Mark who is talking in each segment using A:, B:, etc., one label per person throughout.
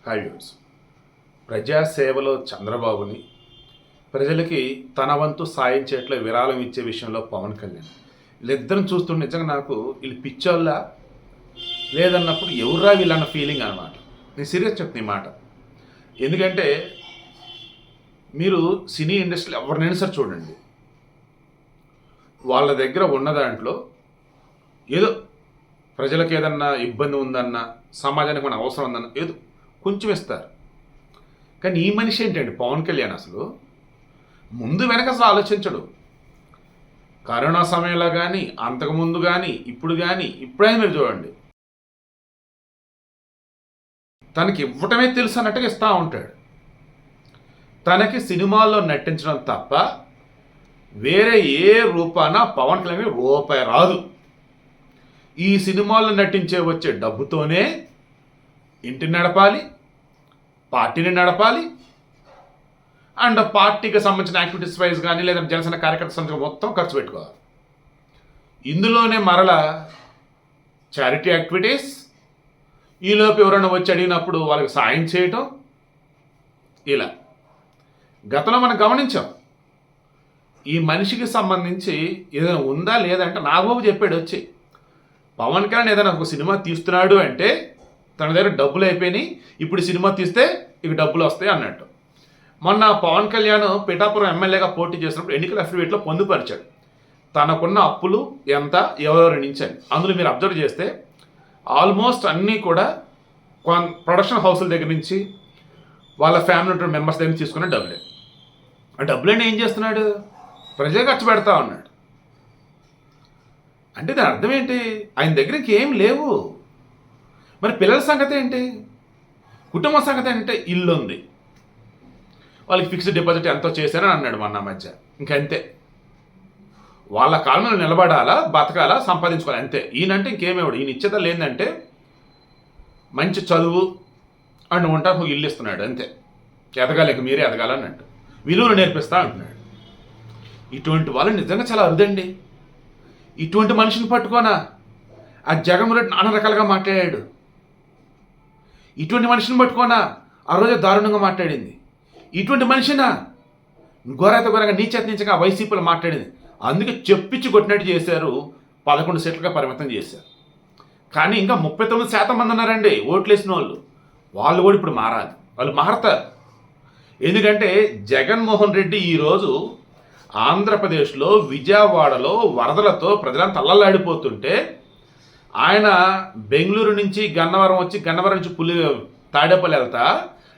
A: Hi viewers. ప్రజాసేవలో చంద్రబాబుని, ప్రజలకి తన వంతు సాయం చేయట్లో విరాళం ఇచ్చే విషయంలో పవన్ కళ్యాణ్, వీళ్ళిద్దరిని చూస్తుంటే నిజంగా నాకు వీళ్ళు పిచ్చోళ్ళ లేదన్నప్పుడు ఎవర్రా వీళ్ళన్న ఫీలింగ్ అనమాట. నేను సీరియస్ చెప్తాను ఈ మాట. ఎందుకంటే మీరు సినీ ఇండస్ట్రీలో ఎవరినైనా సరే చూడండి, వాళ్ళ దగ్గర ఉన్న దాంట్లో ఏదో ప్రజలకు ఏదన్నా ఇబ్బంది ఉందన్నా, సమాజానికి మన అవసరం ఉందన్నా ఏదో కొంచెం ఇస్తారు. కానీ ఈ మనిషి ఏంటండి పవన్ కళ్యాణ్ అసలు ముందు వెనక అసలు ఆలోచించడు. కరోనా సమయంలో కానీ, అంతకుముందు కానీ, ఇప్పుడు కానీ, ఇప్పుడైనా మీరు చూడండి, తనకి ఇవ్వటమే తెలుసు అన్నట్టుగా ఇస్తూ ఉంటాడు. తనకి సినిమాల్లో నటించడం తప్ప వేరే ఏ రూపాన పవన్ కళ్యాణ్ రూపాయి రాదు. ఈ సినిమాల్లో నటించే వచ్చే డబ్బుతోనే ఇంటిని నడపాలి, పార్టీని నడపాలి, అండ్ పార్టీకి సంబంధించిన యాక్టివిటీస్ వైజ్ కానీ లేదా జనసేన కార్యకర్త సంబంధించిన మొత్తం ఖర్చు పెట్టుకోవాలి. ఇందులోనే మరలా చారిటీ యాక్టివిటీస్, ఈలోపు ఎవరైనా వచ్చి అడిగినప్పుడు వాళ్ళకి సాయం చేయటం, ఇలా గతంలో మనం గమనించాం. ఈ మనిషికి సంబంధించి ఏదైనా ఉందా లేదంటే నాగబాబు చెప్పాడు వచ్చి, పవన్ కళ్యాణ్ ఏదైనా ఒక సినిమా తీస్తున్నాడు అంటే తన దగ్గర డబ్బులు అయిపోయినాయి, ఇప్పుడు సినిమా తీస్తే ఇక డబ్బులు వస్తాయి అన్నట్టు. మొన్న పవన్ కళ్యాణ్ పిఠాపురం ఎమ్మెల్యేగా పోటీ చేసినప్పుడు ఎన్నికల అఫిడవిట్లో పొందుపరిచాడు తనకున్న అప్పులు ఎంత, ఎవరెవరి నుంచి అని. అందులో మీరు అబ్జర్వ్ చేస్తే ఆల్మోస్ట్ అన్నీ కూడా ప్రొడక్షన్ హౌస్ల దగ్గర నుంచి వాళ్ళ ఫ్యామిలీ మెంబర్స్ దగ్గర తీసుకున్న డబ్బులే. ఆ డబ్బులన్నీ ఏం చేస్తున్నాడు? ప్రజలే ఖర్చు పెడతా ఉన్నాడు. అంటే దాని అర్థం ఏంటి? ఆయన దగ్గర ఇంకేం లేవు. మరి పిల్లల సంగతి ఏంటి? కుటుంబ సంగతి ఏంటంటే ఇల్లు ఉంది, వాళ్ళకి ఫిక్స్డ్ డిపాజిట్ ఎంతో చేశారని అన్నాడు మొన్న మధ్య. ఇంకంతే, వాళ్ళ కాళ్ళ మీద నిలబడాలా, బతకాలా, సంపాదించుకోవాలి అంతే. ఈయనంటే ఇంకేమేవాడు? ఈయన ఇచ్చేదా లేదంటే మంచి చదువు అండ్ ఉంటా ఇల్లు ఇస్తున్నాడు అంతే. ఎదగాలేక మీరే ఎదగాలన్నట్టు విలువలు నేర్పిస్తా అంటున్నాడు. ఇటువంటి వాళ్ళు నిజంగా చాలా అరుదండి. ఇటువంటి మనిషిని పట్టుకోనా ఆ జగన్మోహన్ రెడ్డి నానా రకాలుగా మాట్లాడాడు. ఇటువంటి మనిషిని పట్టుకోనా ఆ రోజు దారుణంగా మాట్లాడింది. ఇటువంటి మనిషినా ఘోరత ఘోరంగా నీచేత నీచగా వైసీపీలో మాట్లాడింది. అందుకే చెప్పించి కొట్టినట్టు చేశారు, 11 సీట్లుగా పరిమితం చేశారు. కానీ ఇంకా 39% మంది ఉన్నారండి ఓట్లు వేసిన వాళ్ళు. వాళ్ళు కూడా ఇప్పుడు మారాలి, వాళ్ళు మారతారు. ఎందుకంటే జగన్మోహన్ రెడ్డి ఈరోజు ఆంధ్రప్రదేశ్లో విజయవాడలో వరదలతో ప్రజలంతా అల్లల్లాడిపోతుంటే ఆయన బెంగళూరు నుంచి గన్నవరం వచ్చి, గన్నవరం నుంచి తాడేపల్లి వెళ్తా,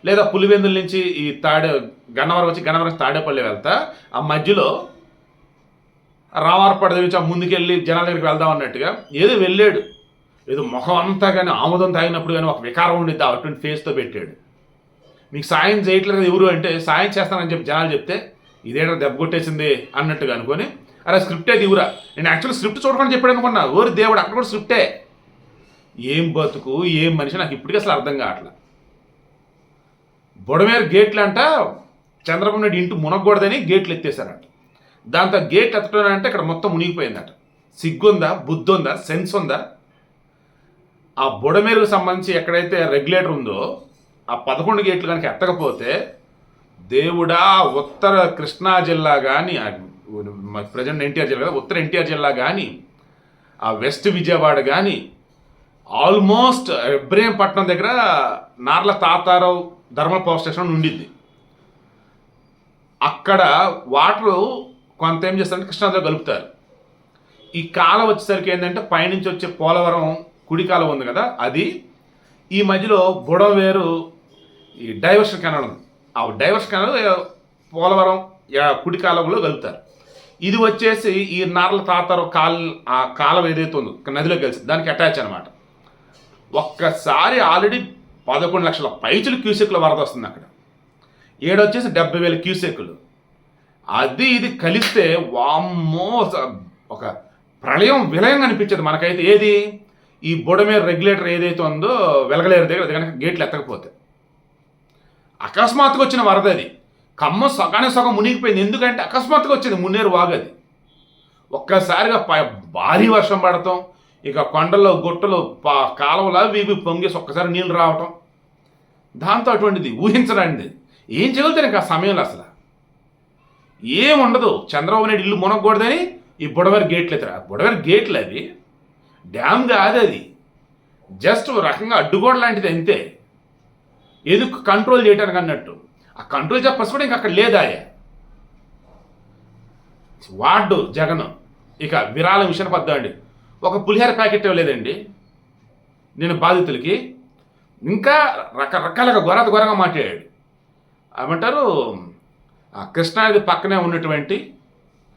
A: లేదా పులివెందుల నుంచి ఈ గన్నవరం వచ్చి గన్నవరం నుంచి తాడేపల్లి వెళ్తా, ఆ మధ్యలో రామారపడ నుంచి ఆ ముందుకెళ్ళి జనాల దగ్గరికి వెళ్దాం అన్నట్టుగా ఏదో వెళ్ళాడు. ఏదో ముఖం అంతా కానీ ఆముదం తాగినప్పుడు కానీ ఒక వికారం ఉండిద్ది, అటువంటి ఫేస్తో పెట్టాడు. మీకు సాయం చేయట్లేదు ఎవరు అంటే సాయం చేస్తానని చెప్పి జనాలు చెప్తే ఇదేంటో దెబ్బ కొట్టేసింది అన్నట్టుగా అనుకొని, అరే స్క్రిప్టే దిగురా. నేను యాక్చువల్లీ స్క్రిప్ట్ చూడకుండా చెప్పాడు అనుకున్నా. ఓరి దేవుడు, అక్కడ కూడా స్క్రిప్టే. ఏం బతుకు, ఏం మనిషి నాకు ఇప్పటికీ అసలు అర్థం కావట్లా. బుడమేరు గేట్లు అంట చంద్రబాబు నాయుడు ఇంటి మునగకూడదని గేట్లు ఎత్తేసారంట. దాంతో గేట్లు ఎత్తడం అంటే ఇక్కడ మొత్తం మునిగిపోయిందట. సిగ్గుందా, బుద్ధి ఉందా, సెన్స్ ఉందా? ఆ బుడమేరుకు సంబంధించి ఎక్కడైతే రెగ్యులేటర్ ఉందో ఆ 11 గేట్లు కనుక ఎత్తకపోతే దేవుడా, ఉత్తర కృష్ణా జిల్లా కానీ, ప్రజెంట్ ఎన్టీఆర్ జిల్లా కదా, ఉత్తర ఎన్టీఆర్ జిల్లా కానీ, ఆ వెస్ట్ విజయవాడ కానీ, ఆల్మోస్ట్ ఇబ్రహీంపట్నం దగ్గర Narla Tatarao thermal power station ఉండిద్ది. అక్కడ వాటరు కొంత ఏం చేస్తారంటే కృష్ణాతో కలుపుతారు. ఈ కాలం వచ్చేసరికి ఏంటంటే పైనుంచి వచ్చే పోలవరం కుడి కాలం ఉంది కదా, అది ఈ మధ్యలో బుడమేరు ఈ డైవర్షన్ కెనాల్ ఉంది. ఆ డైవర్షన్ కెనాల్ పోలవరం కుడి కాలంలో కలుపుతారు. ఇది వచ్చేసి ఈ నార్ల తాతారావు ఆ కాలం ఏదైతే ఉందో నదిలో కలిసి దానికి అటాచ్ అనమాట. ఒక్కసారి ఆల్రెడీ 11 లక్షల పైచులు క్యూసెక్ల వరద వస్తుంది అక్కడ. ఏడొచ్చేసి 70,000 క్యూసెక్లు. అది ఇది కలిస్తే వామ్మో ఒక ప్రళయం విలయం అనిపించదు మనకైతే. ఏది ఈ బుడమేరు రెగ్యులేటర్ ఏదైతే ఉందో వెలగలేరు దగ్గర, అది కనుక గేట్లు ఎత్తకపోతే అకస్మాత్తుగా వచ్చిన వరద అది. ఖమ్మం సగానే సగం మునిగిపోయింది. ఎందుకంటే అకస్మాత్తుగా వచ్చింది మున్నేరు వాగది. ఒక్కసారిగా భారీ వర్షం పడటం, ఇక కొండల్లో గుట్టలు కాలువలు అవి పొంగేసి ఒక్కసారి నీళ్ళు రావటం, దాంతో అటువంటిది ఊహించడానికి ఏం చేయగలుగుతారు ఇంకా ఆ సమయంలో అసలు ఏముండదు. చంద్రబాబు నాయుడు ఇల్లు మునగకూడదని ఈ బుడవేరు గేట్లు ఎత్తారు. ఆ బుడవేరు గేట్లు అవి డ్యామ్ కాదు, అది జస్ట్ రకంగా అడ్డుగోడ లాంటిది అంతే, ఎందుకు కంట్రోల్ చేయడానికి అన్నట్టు. ఆ కంట్రోల్ చెప్పచ్చు కూడా ఇంక అక్కడ లేదా వాడు జగన్. ఇక విరాళం విషయానికి వద్దామండి. ఒక పులిహోర ప్యాకెట్ ఇవ్వలేదండి నేను బాధితులకి. ఇంకా రకరకాలుగా ఘోరంగా మాట్లాడాడు. ఏమంటారు, కృష్ణానది పక్కనే ఉన్నటువంటి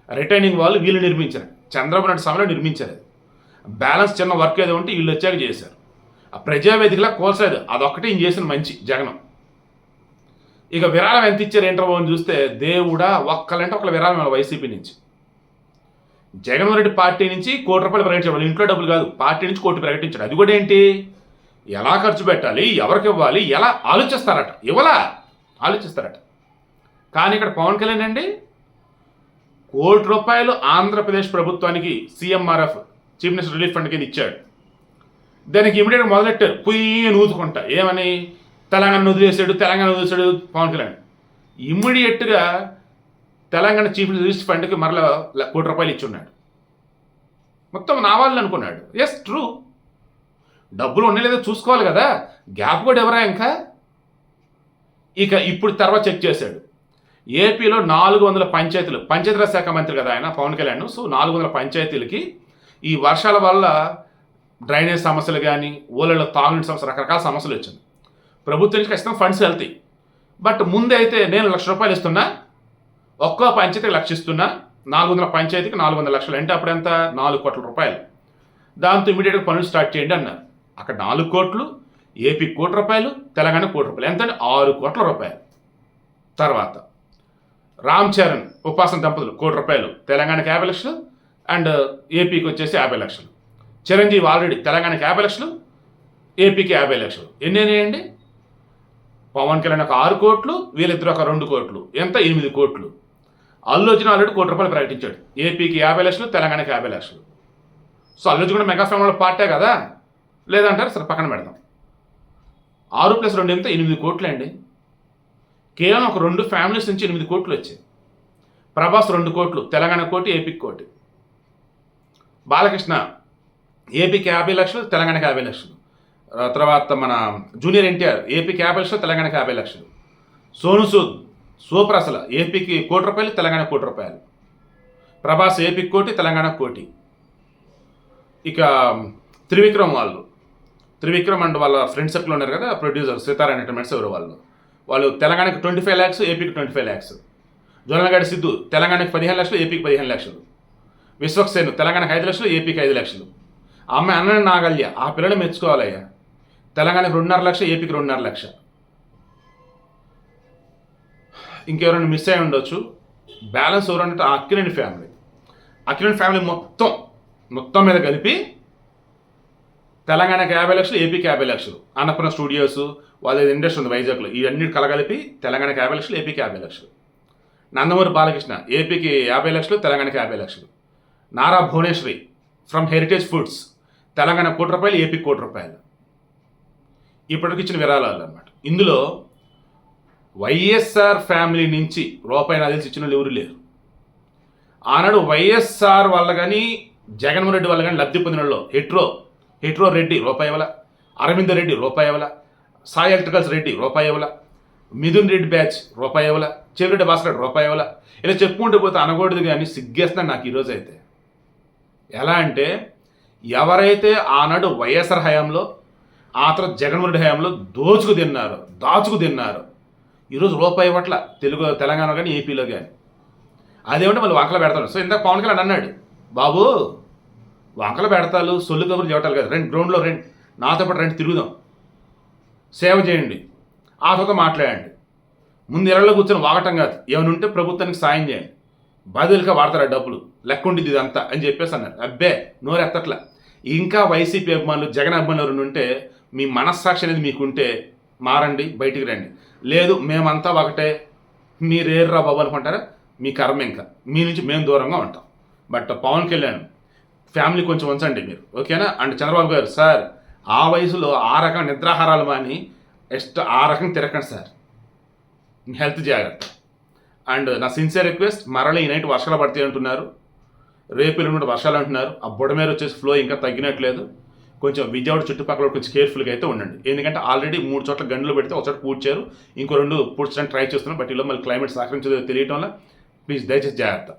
A: రిటైనింగ్ వాళ్ళు వీళ్ళు నిర్మించారు, చంద్రబాబు నాయుడు సమయంలో నిర్మించారు. బ్యాలెన్స్ చిన్న వర్క్ ఏదో ఉంటే వీళ్ళు వచ్చాక చేశారు. ఆ ప్రజావేదికలా కోల్సలేదు, అదొక్కటి ఈయన చేసిన మంచి జగనం. ఇక విరాళం ఎంత ఇచ్చారు ఏంటో అని చూస్తే దేవుడా ఒక్కలంటే ఒకళ్ళ విరాళం వైసీపీ నుంచి. జగన్మోహన్ రెడ్డి పార్టీ నుంచి ₹1 కోటి ప్రకటించాడు. వాళ్ళ ఇంట్లో డబ్బులు కాదు, పార్టీ నుంచి ₹1 కోటి ప్రకటించాడు. అది కూడా ఏంటి, ఎలా ఖర్చు పెట్టాలి, ఎవరికి ఇవ్వాలి, ఎలా ఆలోచిస్తారట, ఆలోచిస్తారట. కానీ ఇక్కడ పవన్ కళ్యాణ్ అండి ₹1 కోటి ఆంధ్రప్రదేశ్ ప్రభుత్వానికి CMRF chief minister relief fund కింద ఇచ్చాడు. దానికి ఇమీడియట్గా మొదలెట్టారు పుయ్యి నూతుకుంటా. ఏమని, తెలంగాణ వదిలేసాడు పవన్ కళ్యాణ్. ఇమ్మీడియట్గా తెలంగాణ చీఫ్ రిలీఫ్ ఫండ్కి మరలా ₹1 కోటి ఇచ్చి ఉన్నాడు. మొత్తం నా వాళ్ళు అనుకున్నాడు. ఎస్ ట్రూ, డబ్బులు ఉన్నాయి లేదో చూసుకోవాలి కదా, గ్యాప్ కూడా ఎవరా ఇంకా. ఇక ఇప్పుడు తర్వాత చెక్ చేశాడు. ఏపీలో 400 పంచాయతీలు, పంచాయతీరాజ్ శాఖ మంత్రి కదా ఆయన పవన్ కళ్యాణ్. సో 400 పంచాయతీలకి ఈ వర్షాల వల్ల డ్రైనేజ్ సమస్యలు కానీ, ఊళ్ళలో తాగునీటి సమస్యలు, రకరకాల సమస్యలు వచ్చింది. ప్రభుత్వం నుంచి ఖచ్చితంగా ఫండ్స్ వెళ్తాయి. బట్ ముందైతే నేను ₹1,00,000 ఇస్తున్నా, ఒక్కో పంచాయతీకి 1,00,000 ఇస్తున్నా, 400 పంచాయతీకి 400 లక్షలు అంటే అప్పుడు ఎంత, ₹4 కోట్ల. దాంతో ఇమీడియట్గా పనులు స్టార్ట్ చేయండి అన్నారు. అక్కడ 4 కోట్లు, ఏపీకి ₹1 కోటి, తెలంగాణ ₹1 కోటి, ఎంత అంటే ₹6 కోట్ల. తర్వాత రామ్ చరణ్ ఉపాసన దంపతులు ₹1 కోటి, తెలంగాణకి 50 లక్షలు అండ్ ఏపీకి వచ్చేసి 50 లక్షలు. చిరంజీవి ఆల్రెడీ తెలంగాణకి 50 లక్షలు, ఏపీకి 50 లక్షలు. ఎన్ని అయినాయండి, పవన్ కళ్యాణ్ ఒక 6 కోట్లు, వీళ్ళిద్దరు ఒక 2 కోట్లు, ఎంత 8 కోట్లు. అల్లు అర్జున్ ఆల్రెడీ ₹1 కోటి ప్రకటించాడు, ఏపీకి 50 లక్షలు, తెలంగాణకి 50 లక్షలు. సో అల్లు అర్జున్ కూడా మెగా ఫ్యామిలీ పార్టీ కదా, లేదంటారు సరే పక్కన పెడదాం. 6 + 2 ఎంత 8 కోట్లు అండి. కేవలం ఒక 2 ఫ్యామిలీస్ నుంచి 8 కోట్లు వచ్చాయి. ప్రభాస్ 2 కోట్లు, తెలంగాణ కోటి, ఏపీకి కోటి. బాలకృష్ణ ఏపీకి 50 లక్షలు, తెలంగాణకి 50 లక్షలు. తర్వాత మన జూనియర్ ఎన్టీఆర్ ఏపీకి 50 లక్షలు, తెలంగాణకి 50 లక్షలు. సోను సూద్ సూపర్ అసలు, ఏపీకి ₹1 కోటి, తెలంగాణ ₹1 కోటి. ప్రభాస్ ఏపీకి కోటి, తెలంగాణ కోటి. ఇక త్రివిక్రమ్ త్రివిక్రమ్ అండ్ వాళ్ళ ఫ్రెండ్ సర్కిల్ ఉన్నారు కదా, ప్రొడ్యూసర్ సితారా ఎంటర్టైన్మెంట్స్ ఎవరు వాళ్ళు తెలంగాణకి 25 lakhs, ఏపీకి 25 lakhs. జొన్నలగడ్డ సిద్ధు తెలంగాణకి 15 లక్షలు, ఏపీకి 15 లక్షలు. విశ్వక్సేన్ తెలంగాణకి 5 లక్షలు, ఏపీకి 5 లక్షలు. అమ్మాయి అన్న నాగల్య, ఆ పిల్లలు మెచ్చుకోవాలయ్యా, తెలంగాణకి 2.5 లక్షలు, ఏపీకి 2.5 లక్షలు. ఇంకెవరైనా మిస్ అయి ఉండొచ్చు. బ్యాలెన్స్ ఎవరంటే అక్కినేని ఫ్యామిలీ మొత్తం మీద కలిపి తెలంగాణకి 50 లక్షలు, ఏపీకి 50 లక్షలు. అన్నపూర్ణ స్టూడియోస్ వాళ్ళ ఇండస్ట్రీ ఉంది వైజాగ్లో, ఇవన్నీ కలగలిపి తెలంగాణకి 50 లక్షలు, ఏపీకి 50 లక్షలు. నందమూరి బాలకృష్ణ ఏపీకి 50 లక్షలు, తెలంగాణకి 50 లక్షలు. Nara Bhuvaneswari from Heritage Foods Telangana ₹1 కోటి, ఏపీకి ₹1 కోటి. ఇప్పటికి ఇచ్చిన విరాళాలు అన్నమాట. ఇందులో వైఎస్ఆర్ ఫ్యామిలీ నుంచి రూపాయి తెలిసి ఇచ్చిన వాళ్ళు ఎవరు లేరు. ఆనాడు వైఎస్ఆర్ వల్ల కానీ, జగన్మోహన్ రెడ్డి వల్ల కానీ లబ్ధి పొందిన వాళ్ళు హెట్రో రెడ్డి ₹1, అరవింద్ రెడ్డి ₹1, సాయి ఎలక్ట్రికల్స్ రెడ్డి ₹1, మిథున్ రెడ్డి బ్యాచ్ ₹1, చెవిరెడ్డి భాస్కర్ ₹1, ఇలా చెప్పుకుంటూ పోతే అనకూడదు కానీ సిగ్గేస్తున్నాను నాకు ఈరోజు అయితే. ఎలా అంటే ఎవరైతే ఆనాడు వైఎస్ఆర్ హయాంలో, ఆ తర్వాత జగన్మోహన్ రెడ్డి హయాంలో దాచుకు తిన్నారు, ఈరోజు ₹1 ఇవ్వట్ల తెలంగాణ కానీ, ఏపీలో కానీ. అదేమంటే మళ్ళీ వంకలు పెడతాడు. సో ఇందాక పవన్ కళ్యాణ్ అన్నాడు, బాబు వంకలు పెడతాలు, సొల్లు కబుర్లు చెప్పాలి కదా, గ్రౌండ్లో రండి, నాతో పాటు రండి, తిరుగుదాం, సేవ చేయండి, ఆ తర్వాత మాట్లాడండి. ముందు ఇళ్లలో కూర్చొని వాగటం కాదు, ఏమైనా ఉంటే ప్రభుత్వానికి సాయం చేయండి, బాధ్యులుగా వాడతారు ఆ డబ్బులు, లెక్క ఉండిద్ది ఇదంతా అని చెప్పేసి అన్నారు. అబ్బే నోరెత్తట్ల. ఇంకా వైసీపీ అభిమానులు, జగన్ అభిమానులు ఎవరైనా ఉంటే, మీ మనస్సాక్షి అనేది మీకుంటే మారండి, బయటికి రండి. లేదు మేమంతా ఒకటే, మీరేర్రా బాబు అనుకుంటారా, మీ కర్మ, ఇంకా మీ నుంచి మేము దూరంగా ఉంటాం. బట్ పవన్ కళ్యాణ్ ఫ్యామిలీ కొంచెం ఉంచండి మీరు, ఓకేనా. అండ్ చంద్రబాబు గారు, సార్ ఆ వయసులో ఆ రకం నిద్రాహారాలు మాని ఆ రకంగా తిరగండి సార్. హెల్త్ జాగ్రత్త. అండ్ నా సిన్సియర్ రిక్వెస్ట్, మరలా ఈ నైట్ వర్షాలు పడతాయి అంటున్నారు, రేపు ఎల్లుండి వర్షాలు అంటున్నారు. ఆ బుడమేరు వచ్చేసి ఫ్లో ఇంకా తగ్గినట్లేదు. కొంచెం విజయవాడ చుట్టుపక్కల కొంచెం కేర్ఫుల్గా అయితే ఉండండి. ఎందుకంటే ఆల్రెడీ 3 చోట్ల గంటలు పెడితే ఒక చోట పూడ్చారు, ఇంకో 2 పూడ్చడానికి ట్రై చేస్తున్నారు. బట్ ఇలా మళ్ళీ క్లైమేట్ సహకరించదో తెలియటం వల్ల ప్లీజ్ దయచేసి జాగ్రత్త.